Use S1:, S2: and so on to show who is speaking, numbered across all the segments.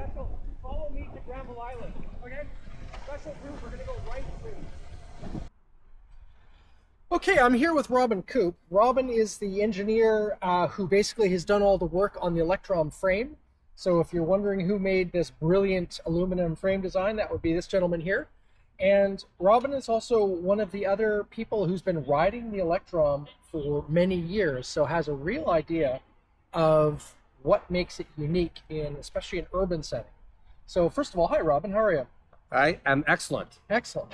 S1: special. Follow me to Granville Island. Okay? Special group, we're gonna go right soon. Okay, I'm here with Robin Coope. Robin is the engineer who basically has done all the work on the Electrom frame. So if you're wondering who made this brilliant aluminum frame design, that would be this gentleman here. And Robin is also one of the other people who's been riding the Electrom for many years, so has a real idea of what makes it unique in, especially in urban setting. So first of all, hi Robin, how are you?
S2: I am excellent.
S1: Excellent.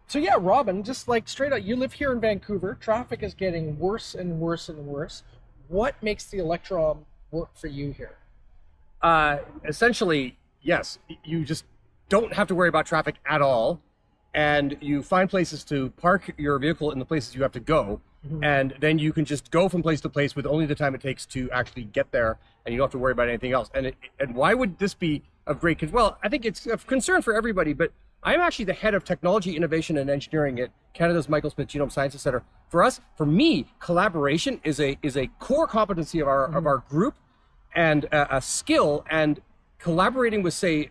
S1: So yeah, Robin, just like straight out, you live here in Vancouver. Traffic is getting worse and worse and worse. What makes the Electrom work for you here?
S2: Essentially, yes, you just don't have to worry about traffic at all. And you find places to park your vehicle in the places you have to go. Mm-hmm. And then you can just go from place to place with only the time it takes to actually get there. And you don't have to worry about anything else. And why would this be of great concern? Well, I think it's of concern for everybody, but I'm actually the head of technology, innovation, and engineering at Canada's Michael Smith Genome Sciences Center. For me, collaboration is a core competency of our group, and a skill. And collaborating with, say,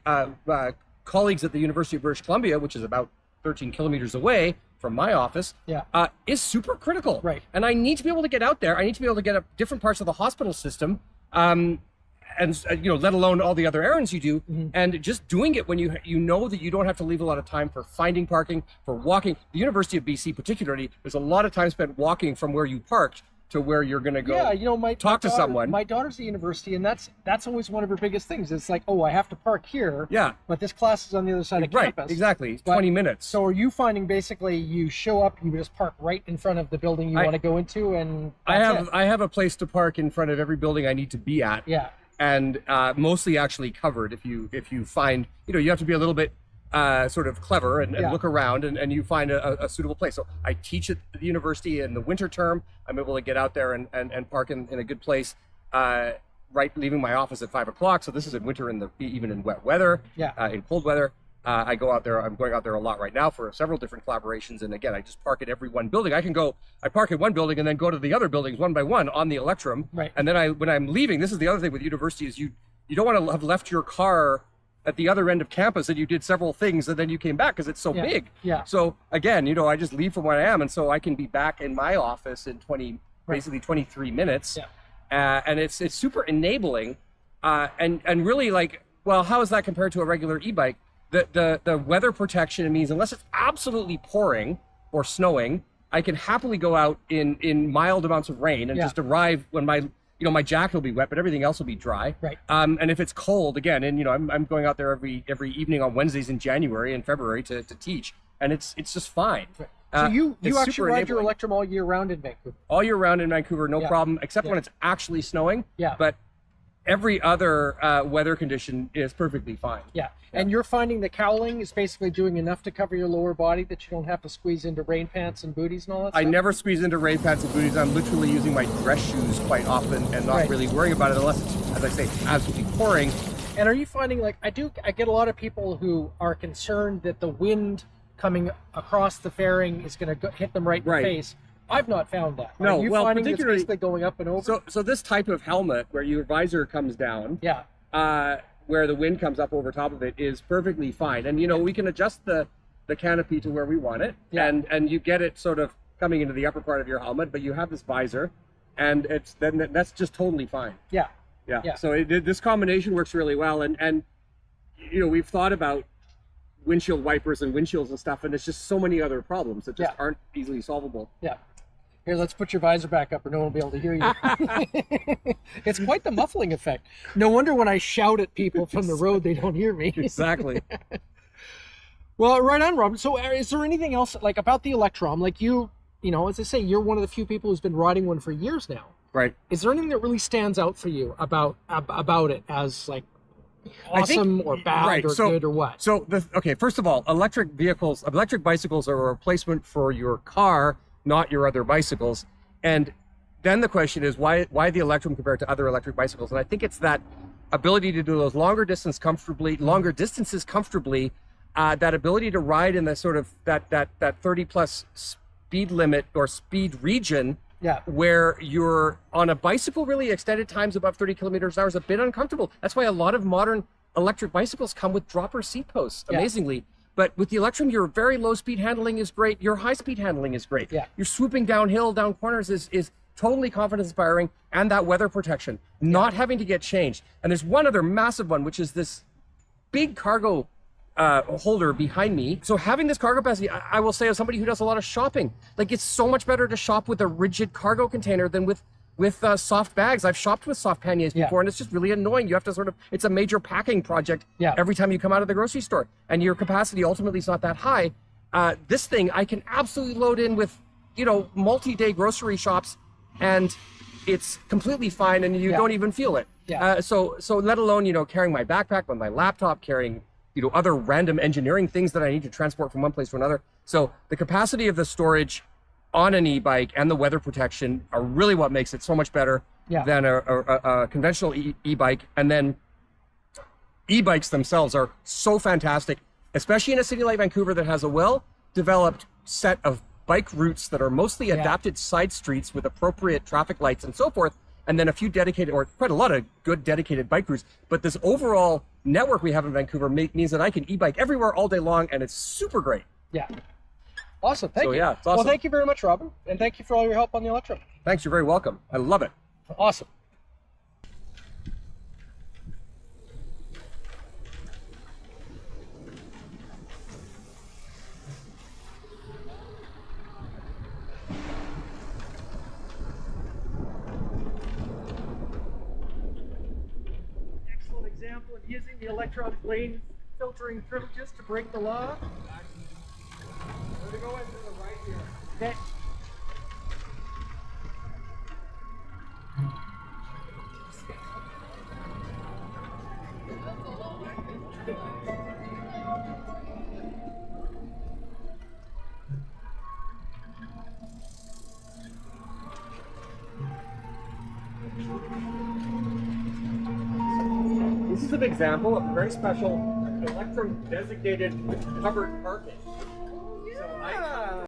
S2: colleagues at the University of British Columbia, which is about 13 kilometers away from my office, is super critical.
S1: Right.
S2: And I need to be able to get out there. I need to be able to get up different parts of the hospital system. And let alone all the other errands you do, and just doing it when you know that you don't have to leave a lot of time for finding parking, for walking. The University of BC particularly, there's a lot of time spent walking from where you parked to where you're going to go.
S1: Yeah,
S2: talk to someone.
S1: My daughter's at university, and that's always one of her biggest things. It's like, oh, I have to park here.
S2: Yeah.
S1: But this class is on the other side of campus.
S2: Right, exactly. 20 minutes.
S1: So are you finding basically you show up, you just park right in front of the building you want to go into, and
S2: I have a place to park in front of every building I need to be at.
S1: Yeah.
S2: And mostly actually covered. If you find, you have to be a little bit sort of clever and look around and you find a suitable place. So I teach at the university in the winter term. I'm able to get out there and park in a good place, leaving my office at 5 o'clock. So this is in winter, even in wet weather, in cold weather. I go out there. I'm going out there a lot right now for several different collaborations. And again, I just park at every one building. I park at one building and then go to the other buildings one by one on the Electrom.
S1: Right.
S2: And then when I'm leaving, this is the other thing with university is you don't want to have left your car at the other end of campus and you did several things and then you came back because it's so big.
S1: Yeah.
S2: So again, I just leave from where I am. And so I can be back in my office in basically 23 minutes.
S1: Yeah.
S2: And it's super enabling. And really how is that compared to a regular e-bike? The weather protection means unless it's absolutely pouring or snowing, I can happily go out in mild amounts of rain and just arrive when my jacket will be wet, but everything else will be dry.
S1: Right.
S2: And if it's cold, again, and I'm going out there every evening on Wednesdays in January and February to teach, and it's just fine.
S1: Right. So you actually ride your Electrom all year round in Vancouver?
S2: All year round in Vancouver, no problem, except when it's actually snowing.
S1: Yeah.
S2: But every other weather condition is perfectly fine.
S1: Yeah. And you're finding the cowling is basically doing enough to cover your lower body that you don't have to squeeze into rain pants and booties and all that stuff?
S2: I never squeeze into rain pants and booties. I'm literally using my dress shoes quite often and not really worrying about it unless it's, as I say, absolutely pouring.
S1: And are you finding, I get a lot of people who are concerned that the wind coming across the fairing is going to hit them right in the face. I've not found that.
S2: No,
S1: are you finding it's basically going up and over?
S2: So this type of helmet where your visor comes down, where the wind comes up over top of it is perfectly fine. And we can adjust the canopy to where we want it, and you get it sort of coming into the upper part of your helmet, but you have this visor, and that's just totally fine.
S1: Yeah.
S2: So this combination works really well, and we've thought about windshield wipers and windshields and stuff, and it's just so many other problems that just aren't easily solvable.
S1: Yeah. Here, let's put your visor back up or no one will be able to hear you. It's quite the muffling effect. No wonder when I shout at people from the road, they don't hear me.
S2: Exactly.
S1: Well, right on, Robin. So is there anything else about the Electrom? As I say, you're one of the few people who's been riding one for years now.
S2: Right.
S1: Is there anything that really stands out for you about it as awesome or bad or good or what?
S2: So, first of all, electric bicycles are a replacement for your car, not your other bicycles. And then the question is, why the Electrom compared to other electric bicycles? And I think it's that ability to do those longer distances comfortably, that ability to ride in the sort of that 30 plus speed limit or speed region, where you're on a bicycle really extended times above 30 kilometers an hour is a bit uncomfortable. That's why a lot of modern electric bicycles come with dropper seat posts,
S1: Yeah.
S2: amazingly. But with the Electrom, your very low speed handling is great. Your high speed handling is great.
S1: Yeah.
S2: Your swooping downhill, down corners is totally confidence inspiring, and that weather protection, not having to get changed. And there's one other massive one, which is this big cargo holder behind me. So having this cargo capacity, I will say, as somebody who does a lot of shopping, like, it's so much better to shop with a rigid cargo container than with soft bags. I've shopped with soft panniers before, and it's just really annoying. You have to it's a major packing project every time you come out of the grocery store, and your capacity ultimately is not that high. This thing I can absolutely load in with, multi-day grocery shops, and it's completely fine, and you don't even feel it. So let alone, carrying my backpack with my laptop, carrying, other random engineering things that I need to transport from one place to another. So the capacity of the storage on an e-bike and the weather protection are really what makes it so much better than a conventional e-bike. And then e-bikes themselves are so fantastic, especially in a city like Vancouver that has a well-developed set of bike routes that are mostly adapted side streets with appropriate traffic lights and so forth, and then a few dedicated, or quite a lot of good dedicated bike routes. But this overall network we have in Vancouver means that I can e-bike everywhere all day long, and it's super great.
S1: Yeah. Awesome. Thank you.
S2: Yeah, it's awesome.
S1: Well, thank you very much, Robin, and thank you for all your help on the Electrom.
S2: Thanks, you're very welcome. I love it.
S1: Awesome. Excellent example of using the Electron lane filtering privileges to break the law.
S2: We're going to go into the right here.
S1: Okay.
S2: This is an example of a very special Electrom designated covered parking. So I